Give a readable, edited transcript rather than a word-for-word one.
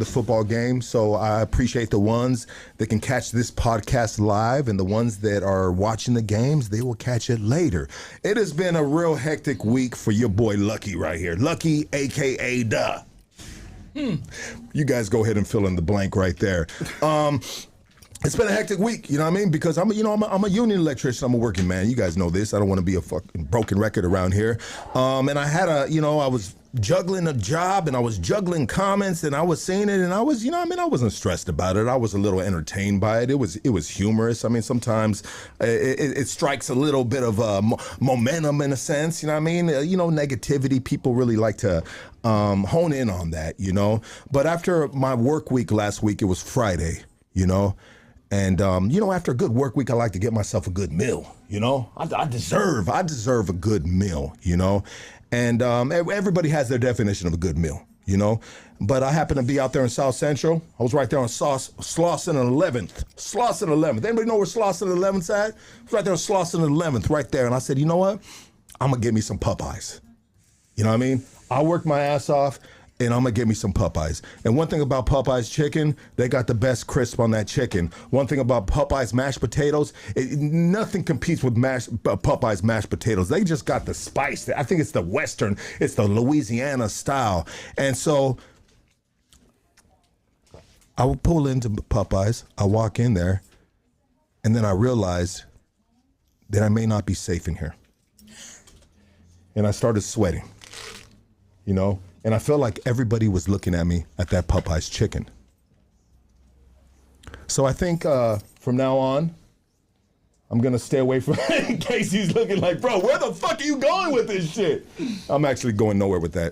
the football game. So I appreciate the ones that can catch this podcast live, and the ones that are watching the games, they will catch it later. It has been a real hectic week for your boy Lucky right here. Lucky, a.k.a. Duh. You guys go ahead and fill in the blank right there. It's been a hectic week, you know what I mean? Because I'm a union electrician. I'm a working man. You guys know this. I don't want to be a fucking broken record around here. And I had I was juggling a job and I was juggling comments and I was saying it and I was, I wasn't stressed about it. I was a little entertained by it. It was humorous. I mean, sometimes it strikes a little bit of momentum in a sense, you know what I mean? Negativity, people really like to hone in on that, But after my work week last week, it was Friday, And, after a good work week, I like to get myself a good meal, I deserve a good meal, And everybody has their definition of a good meal, But I happen to be out there in South Central. I was right there on Slauson and 11th. Slauson and 11th. Anybody know where Slauson and 11th at? I was right there on Slauson and 11th, right there. And I said, you know what? I'm going to get me some Popeyes. You know what I mean? I worked my ass off. And I'm going to get me some Popeyes. And one thing about Popeyes chicken, they got the best crisp on that chicken. One thing about Popeyes mashed potatoes, nothing competes with Popeyes mashed potatoes. They just got the spice. I think it's the Western, it's the Louisiana style. And so I would pull into Popeyes, I walk in there, and then I realized that I may not be safe in here. And I started sweating, And I felt like everybody was looking at me at that Popeyes chicken. So I think from now on, I'm going to stay away from it in case he's looking like, bro, where the fuck are you going with this shit? I'm actually going nowhere with that.